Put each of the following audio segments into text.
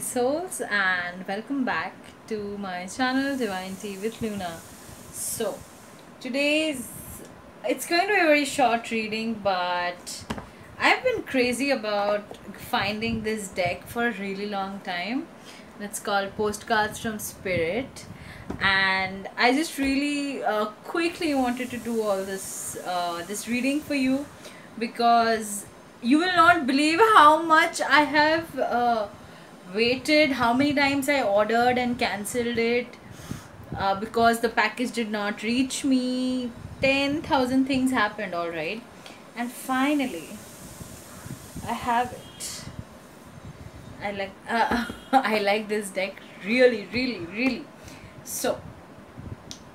souls, and welcome back to my channel Divine Tea with Luna. So today's it's going to be a very short reading, but I've been crazy about finding this deck for a really long time. It's called Postcards from Spirit, and I just really quickly wanted to do all this reading for you, because you will not believe how much I have waited, how many times I ordered and cancelled it because the package did not reach me. 10,000 things happened, alright, and finally I have it. I like I like this deck really. So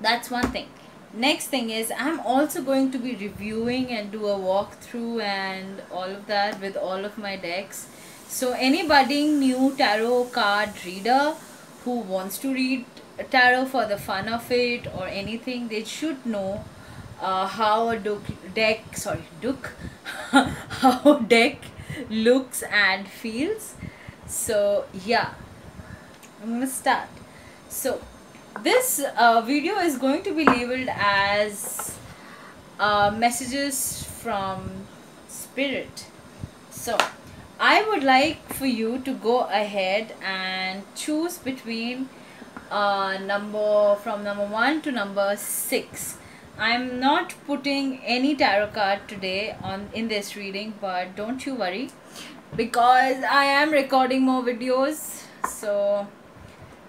that's one thing. Next thing is, I'm also going to be reviewing and do a walkthrough and all of that with all of my decks. So any budding new tarot card reader who wants to read tarot for the fun of it or anything, they should know how a how deck looks and feels. So yeah, I'm gonna start. So this video is going to be labeled as messages from spirit. So I would like for you to go ahead and choose between number 1 to number 6. I'm not putting any tarot card today in this reading, but don't you worry, because I am recording more videos. So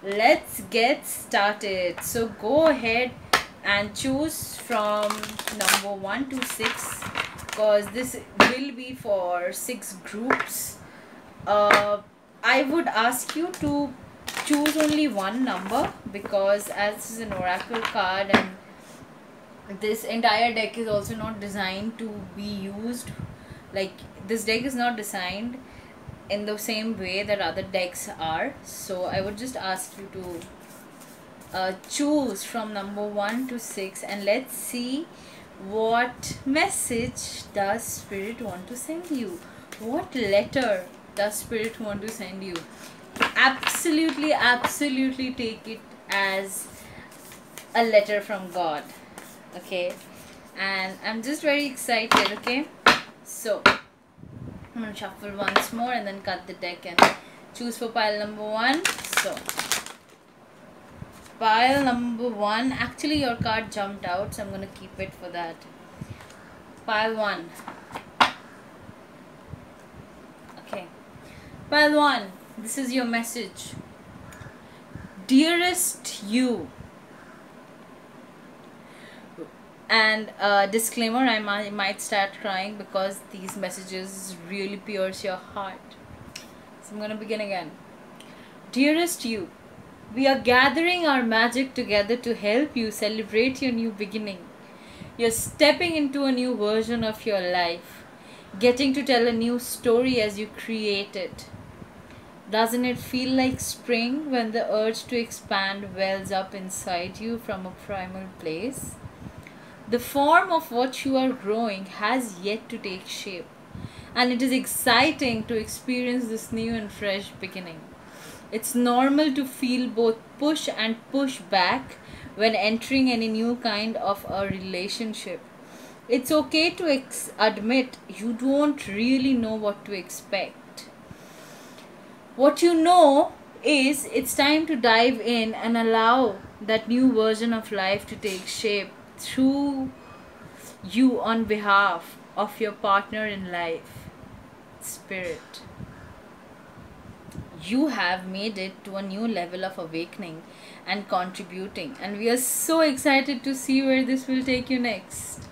let's get started. So go ahead and choose from number 1 to 6, because this will be for 6 groups. I would ask you to choose only one number, because as this is an oracle card and this entire deck is also not designed to be used, like this deck is not designed in the same way that other decks are. So I would just ask you to choose from number 1 to 6, and let's see what message does spirit want to send you. What letter does spirit want to send you? Absolutely take it as a letter from God, okay? And I'm just very excited, okay? So I'm gonna shuffle once more and then cut the deck and choose for pile number 1. So pile number 1, actually your card jumped out, so I'm gonna keep it for that. Pile 1. Okay, pile 1, this is your message. Dearest you. And disclaimer, I might start crying because these messages really pierce your heart. So I'm gonna begin again. Dearest you, we are gathering our magic together to help you celebrate your new beginning. You're stepping into a new version of your life, getting to tell a new story as you create it. Doesn't it feel like spring when the urge to expand wells up inside you from a primal place? The form of what you are growing has yet to take shape, and it is exciting to experience this new and fresh beginning. It's normal to feel both push and push back when entering any new kind of a relationship. It's okay to admit you don't really know what to expect. What you know is it's time to dive in and allow that new version of life to take shape through you on behalf of your partner in life, spirit. You have made it to a new level of awakening and contributing, and we are so excited to see where this will take you next.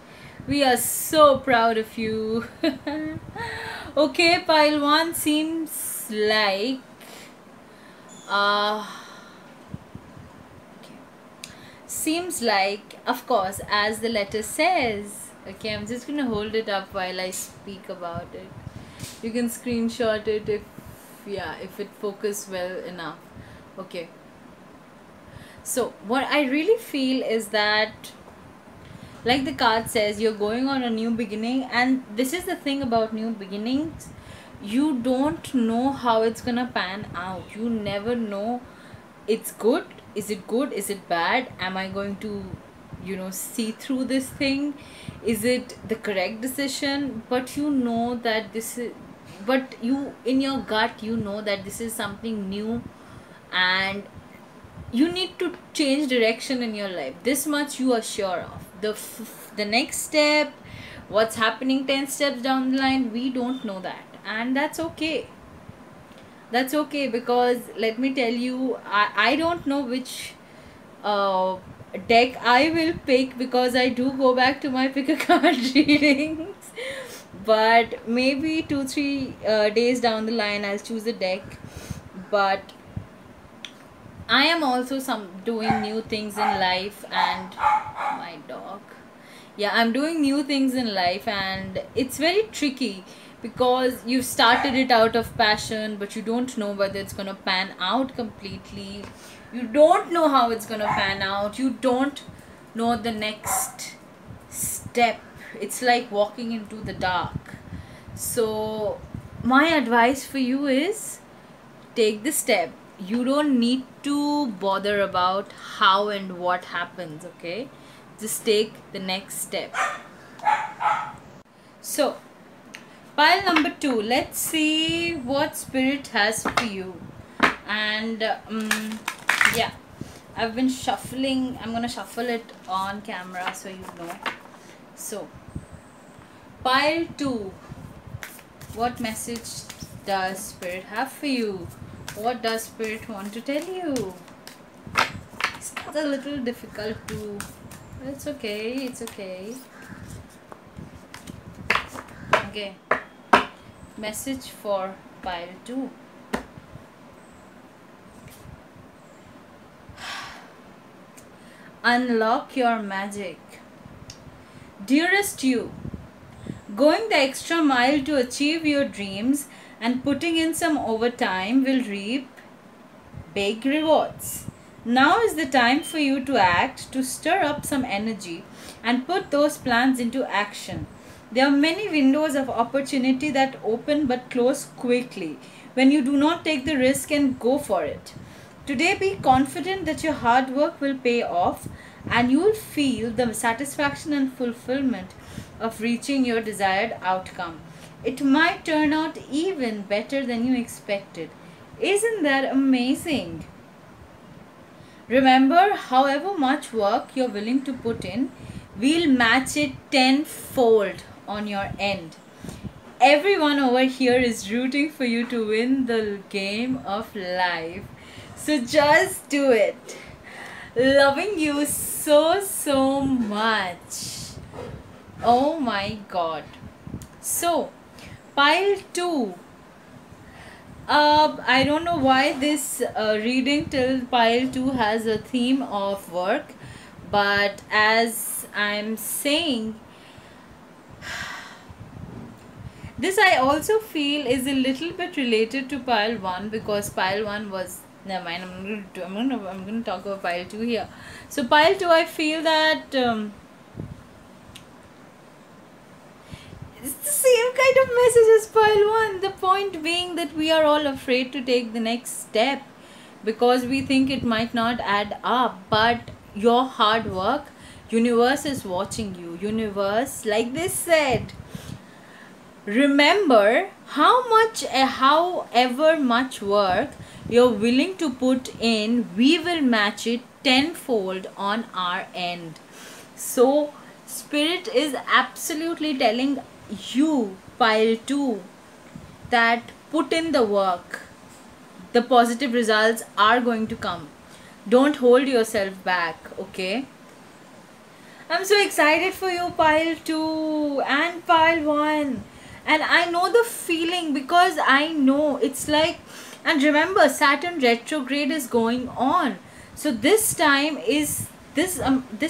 We are so proud of you. Okay, pile 1 seems like seems like, of course, as the letter says. Okay, I'm just gonna hold it up while I speak about it. You can screenshot it if it focus well enough. Okay, so what I really feel is that, like the card says, you're going on a new beginning, and this is the thing about new beginnings. you don't know how it's gonna pan out. You never know. It's good, is it good, is it bad, am I going to see through this thing, is it the correct decision? But you know that this is, but you in your gut you know that this is something new, and you need to change direction in your life. This much you are sure of. The next step, what's happening 10 steps down the line, we don't know that, and that's okay. That's okay, because let me tell you, I don't know which uh, deck I will pick, because I do go back to my pick a card readings. But maybe 2-3 days down the line I'll choose a deck. But I am also doing new things in life, and my dog. Yeah, I'm doing new things in life, and it's very tricky because you've started it out of passion, but you don't know whether it's gonna pan out completely. You don't know how it's gonna pan out. You don't know the next step. It's like walking into the dark. So my advice for you is, take the step. You don't need to bother about how and what happens, okay? Just take the next step. So pile number 2, let's see what spirit has for you. And yeah, I've been shuffling. I'm gonna shuffle it on camera so you know. So pile 2, what message does spirit have for you? What does spirit want to tell you? It's a little difficult to, it's okay, it's okay. Okay, message for pile 2. Unlock your magic. Dearest you, going the extra mile to achieve your dreams and putting in some overtime will reap big rewards. Now is the time for you to act, to stir up some energy and put those plans into action. There are many windows of opportunity that open but close quickly when you do not take the risk and go for it. Today, be confident that your hard work will pay off, and you will feel the satisfaction and fulfillment of reaching your desired outcome. It might turn out even better than you expected. Isn't that amazing? Remember, however much work you're willing to put in, we'll match it tenfold on your end. Everyone over here is rooting for you to win the game of life. So just do it. Loving you so much. Oh my god. So pile 2. I don't know why this reading till pile 2 has a theme of work, but as I'm saying, this I also feel is a little bit related to pile 1, because pile 1 was, never mind, I'm going to talk about pile 2 here. So pile 2, I feel that it's the same kind of message as pile 1. The point being that we are all afraid to take the next step because we think it might not add up. But your hard work, universe is watching you. Universe, like they said, remember however much work you're willing to put in, we will match it tenfold on our end. So spirit is absolutely telling you, pile 2, that put in the work. The positive results are going to come. Don't hold yourself back, okay? I'm so excited for you, pile 2 and pile 1. And I know the feeling, because I know it's like, and remember, Saturn retrograde is going on. So this time is this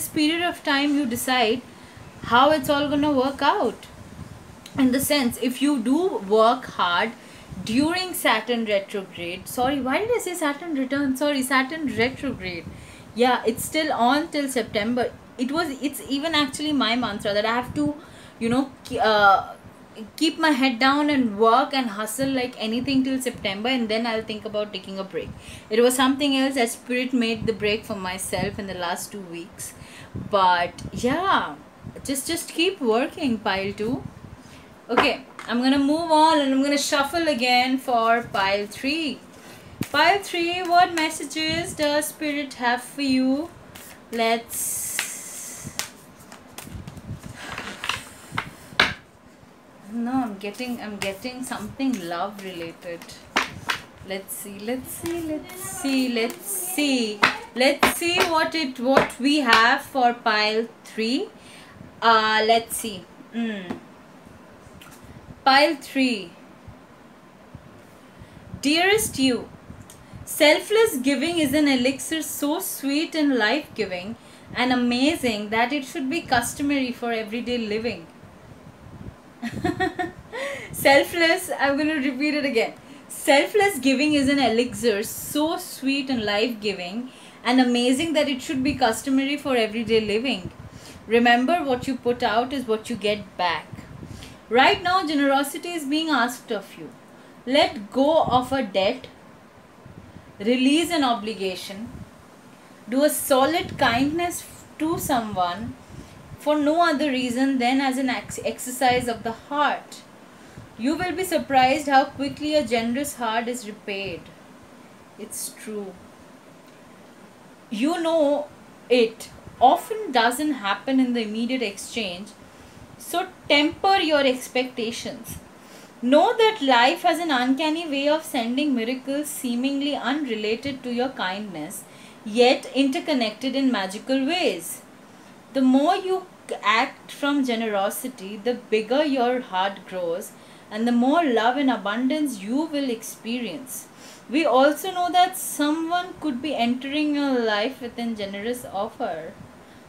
period of time you decide how it's all gonna work out. In the sense, if you do work hard during Saturn retrograde, sorry, why did I say Saturn return? Sorry, Saturn retrograde. Yeah, it's still on till September. It's even actually my mantra that I have to, keep my head down and work and hustle like anything till September, and then I'll think about taking a break. It was something else that Spirit made the break for myself in the last 2 weeks. But yeah, just keep working, pile 2. Okay, I'm gonna move on and I'm gonna shuffle again for pile 3. Pile 3, what messages does Spirit have for you? Let's... No, I'm getting something love related. Let's see what we have for pile 3. Let's see. Pile 3. Dearest you, selfless giving is an elixir so sweet and life-giving and amazing that it should be customary for everyday living. Selfless, I'm going to repeat it again. Selfless giving is an elixir so sweet and life-giving and amazing that it should be customary for everyday living. Remember, what you put out is what you get back. Right now, generosity is being asked of you. Let go of a debt, release an obligation, do a solid kindness to someone for no other reason than as an exercise of the heart. You will be surprised how quickly a generous heart is repaid. It's true. You know, it often doesn't happen in the immediate exchange, so temper your expectations. Know that life has an uncanny way of sending miracles seemingly unrelated to your kindness, yet interconnected in magical ways. The more you act from generosity, the bigger your heart grows and the more love and abundance you will experience. We also know that someone could be entering your life with a generous offer.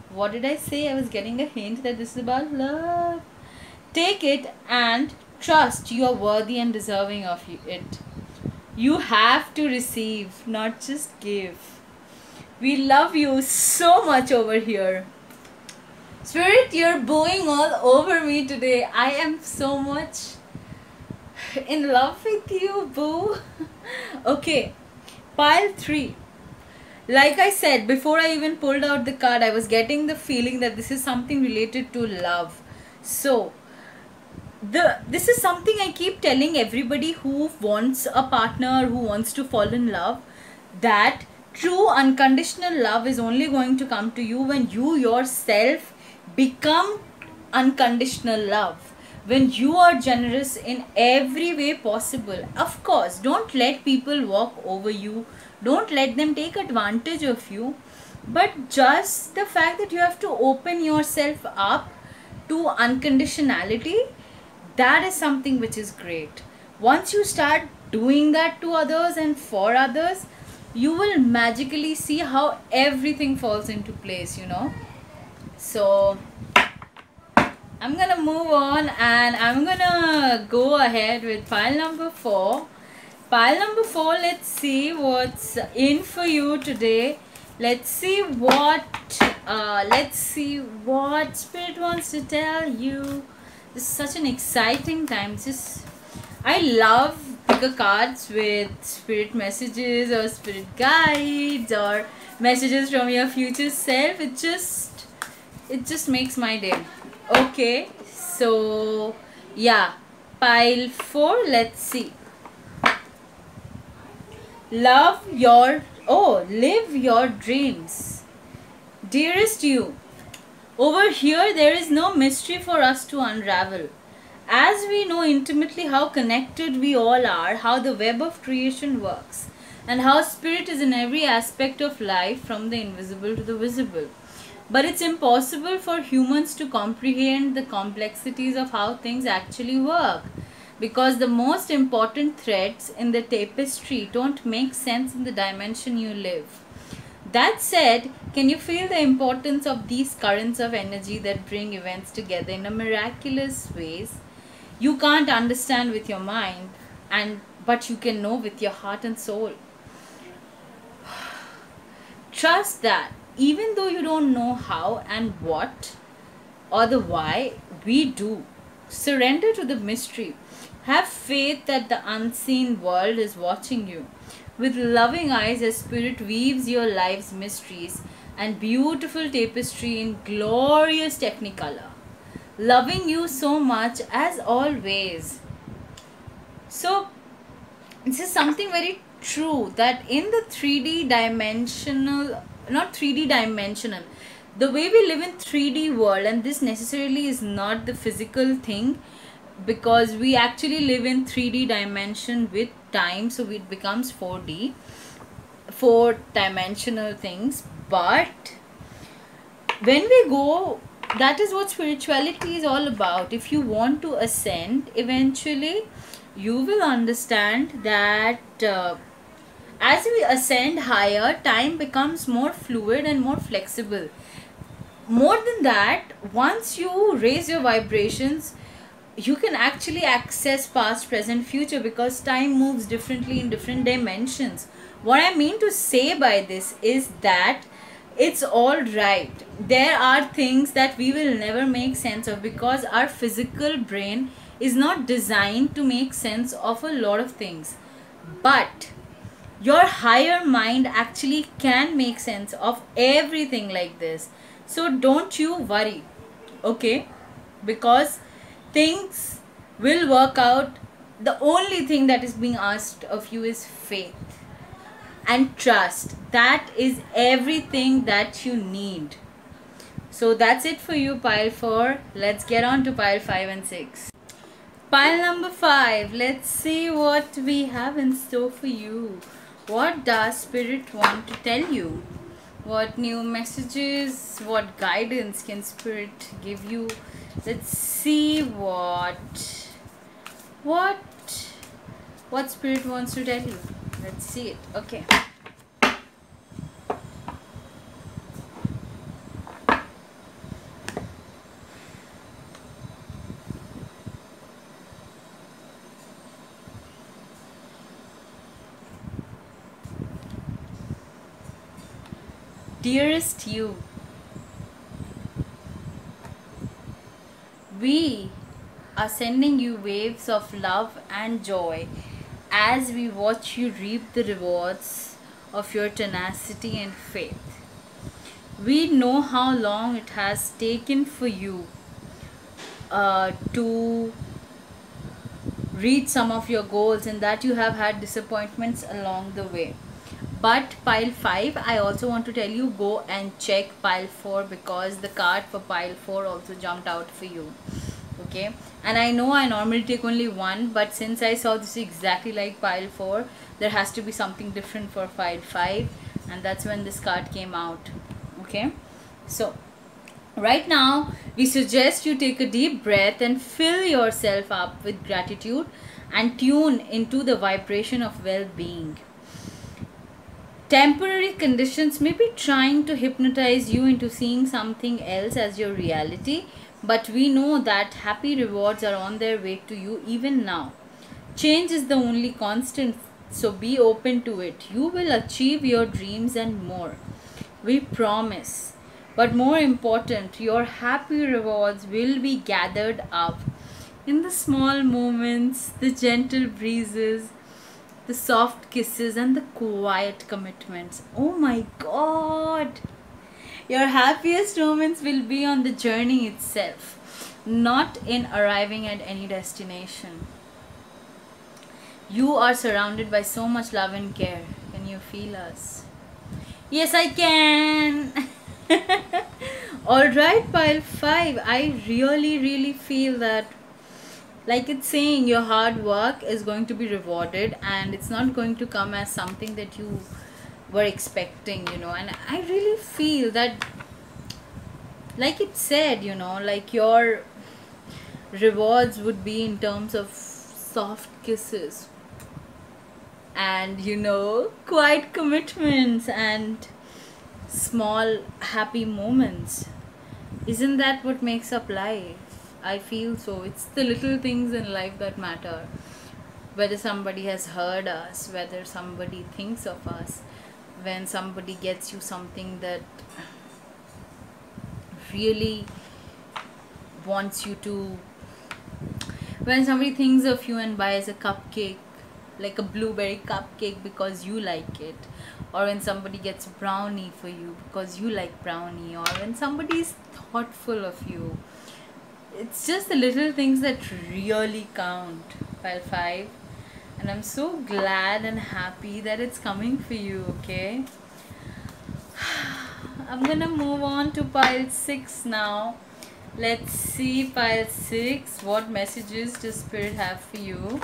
What did I say? I was getting a hint that this is about love. Take it and trust you are worthy and deserving of it. You have to receive, not just give. We love you so much over here. Spirit, you're booing all over me today. I am so much in love with you, boo. Okay, pile 3. Like I said, before I even pulled out the card, I was getting the feeling that this is something related to love. So, this is something I keep telling everybody who wants a partner, who wants to fall in love, that true unconditional love is only going to come to you when you yourself become unconditional love, when you are generous in every way possible. Of course, don't let people walk over you, don't let them take advantage of you, but just the fact that you have to open yourself up to unconditionality, that is something which is great. Once you start doing that to others and for others, you will magically see how everything falls into place, you know. So I'm gonna move on and I'm gonna go ahead with pile number 4. Pile number 4, let's see what's in for you today. Let's see what Spirit wants to tell you. This is such an exciting time. I love picker cards with spirit messages or spirit guides or messages from your future self. It just makes my day. Okay, so yeah, pile 4, let's see. Live your dreams. Dearest you, over here there is no mystery for us to unravel. As we know intimately how connected we all are, how the web of creation works, and how spirit is in every aspect of life from the invisible to the visible. But it's impossible for humans to comprehend the complexities of how things actually work, because the most important threads in the tapestry don't make sense in the dimension you live. That said, can you feel the importance of these currents of energy that bring events together in a miraculous ways? You can't understand with your mind, but you can know with your heart and soul. Trust that even though you don't know how and what or the why, we do. Surrender to the mystery. Have faith that the unseen world is watching you. With loving eyes, a spirit weaves your life's mysteries and beautiful tapestry in glorious technicolor. Loving you so much as always. So, this is something very true, that in the 3D dimensional, not 3D dimensional, the way we live in 3D world, and this necessarily is not the physical thing, because we actually live in 3D dimension with time, so it becomes 4D, 4 dimensional things. But when we go, that is what spirituality is all about. If you want to ascend, eventually you will understand that as we ascend higher, time becomes more fluid and more flexible. More than that, once you raise your vibrations, you can actually access past, present, future, because time moves differently in different dimensions. What I mean to say by this is that it's all right. There are things that we will never make sense of, because our physical brain is not designed to make sense of a lot of things. But your higher mind actually can make sense of everything like this. So don't you worry, okay? Because things will work out. The only thing that is being asked of you is faith and trust. That is everything that you need. So that's it for you, pile 4. Let's get on to pile 5 and 6. Pile number 5. Let's see what we have in store for you. What does Spirit want to tell you? What new messages, what guidance can Spirit give you? Let's see what Spirit wants to tell you. Let's see it. Okay. Dearest you, we are sending you waves of love and joy as we watch you reap the rewards of your tenacity and faith. We know how long it has taken for you to reach some of your goals, and that you have had disappointments along the way. But pile 5, I also want to tell you, go and check pile 4, because the card for pile 4 also jumped out for you. Okay, and I know I normally take only one, but since I saw this exactly like pile 4, there has to be something different for pile 5, and that's when this card came out. Okay, so right now we suggest you take a deep breath and fill yourself up with gratitude and tune into the vibration of well-being. Temporary conditions may be trying to hypnotize you into seeing something else as your reality, but we know that happy rewards are on their way to you even now. Change is the only constant, so be open to it. You will achieve your dreams and more. We promise. But more important, your happy rewards will be gathered up in the small moments, the gentle breezes, the soft kisses, and the quiet commitments. Oh my God! Your happiest moments will be on the journey itself, not in arriving at any destination. You are surrounded by so much love and care. Can you feel us? Yes, I can! Alright, pile 5. I really feel that, like it's saying, your hard work is going to be rewarded, and it's not going to come as something that you were expecting, you know. And I really feel that, like it said, you know, like your rewards would be in terms of soft kisses and, you know, quiet commitments and small happy moments. Isn't that what makes up life? I feel so. It's the little things in life that matter. Whether somebody has heard us, whether somebody thinks of us, when somebody gets you something that really wants you to When somebody thinks of you and buys a cupcake, like a blueberry cupcake because you like it, or when somebody gets brownie for you because you like brownie, or when somebody is thoughtful of you, it's just the little things that really count. Pile 5. And I'm so glad and happy that it's coming for you, okay? I'm gonna move on to pile 6 now. Let's see pile 6. What messages does Spirit have for you?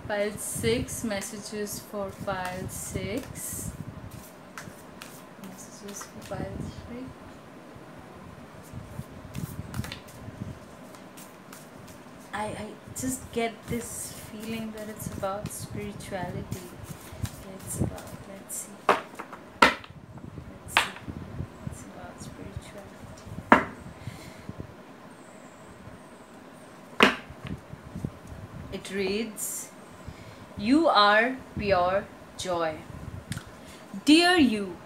Pile 6, messages for pile 6. Messages for pile 3. I just get this feeling that it's about spirituality. It's about, let's see. It's about spirituality. It reads, you are pure joy. Dear you,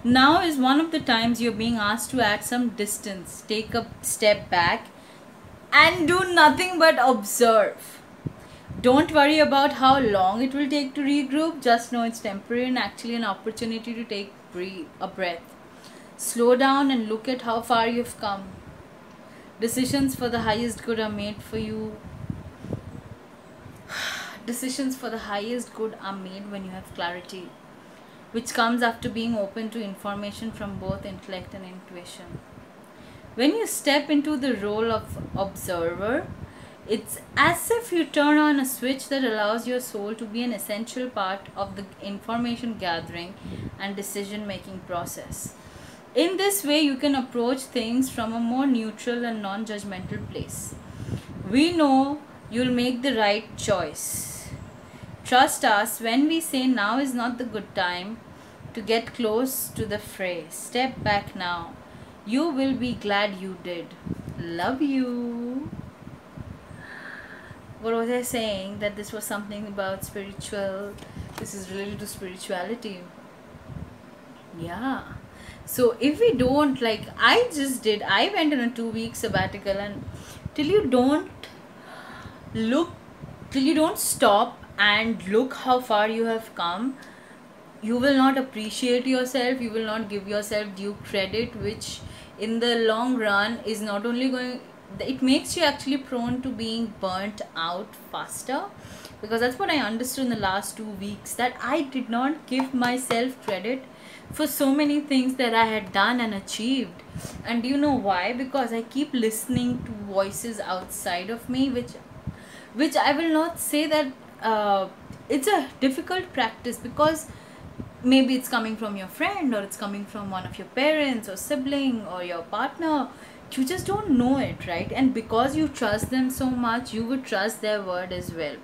now is one of the times you're being asked to add some distance, take a step back, and do nothing but observe. Don't worry about how long it will take to regroup. Just know it's temporary and actually an opportunity to take a breath. Slow down and look at how far you've come. Decisions for the highest good are made for you. Decisions for the highest good are made when you have clarity, which comes after being open to information from both intellect and intuition. When you step into the role of observer, it's as if you turn on a switch that allows your soul to be an essential part of the information gathering and decision making process. In this way, you can approach things from a more neutral and non-judgmental place. We know you'll make the right choice. Trust us when we say now is not the good time to get close to the fray. Step back now. You will be glad you did. Love you. What was I saying? That this was something about spiritual. This is related to spirituality. Yeah. So if we don't, like I just did, I went on a 2-week sabbatical, and till you don't stop and look how far you have come, you will not appreciate yourself, you will not give yourself due credit, which in the long run is not only going, it makes you actually prone to being burnt out faster. Because that's what I understood in the last 2 weeks, that I did not give myself credit for so many things that I had done and achieved. And do you know why? Because I keep listening to voices outside of me, which I will not say that it's a difficult practice, because maybe it's coming from your friend, or it's coming from one of your parents or sibling or your partner. You just don't know it, right? And because you trust them so much, you would trust their word as well.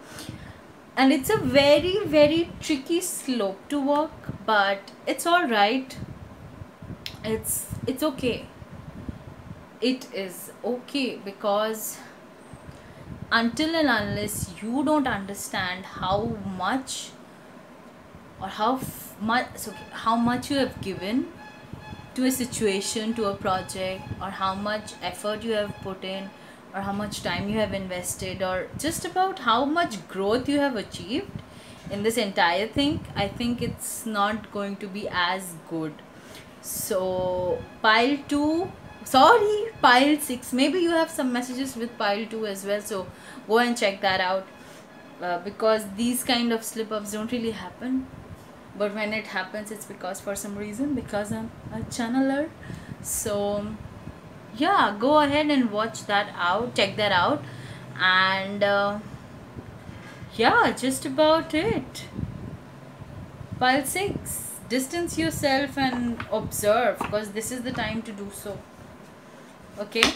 And it's a very, very tricky slope to walk, but it's all right. It's okay. It is okay, because until and unless you don't understand how much or how much you have given to a situation, to a project, or how much effort you have put in, or how much time you have invested, or just about how much growth you have achieved in this entire thing, I think it's not going to be as good. So pile 6, maybe you have some messages with pile 2 as well, so go and check that out, because these kind of slip-ups don't really happen, but when it happens, it's because for some reason, because I'm a channeler. So yeah, go ahead and watch that out, check that out. And yeah, just about it. Pile 6, distance yourself and observe, because this is the time to do so. Okay,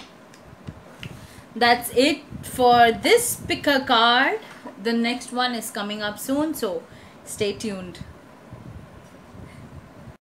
that's it for this pick a card. The next one is coming up soon, so stay tuned.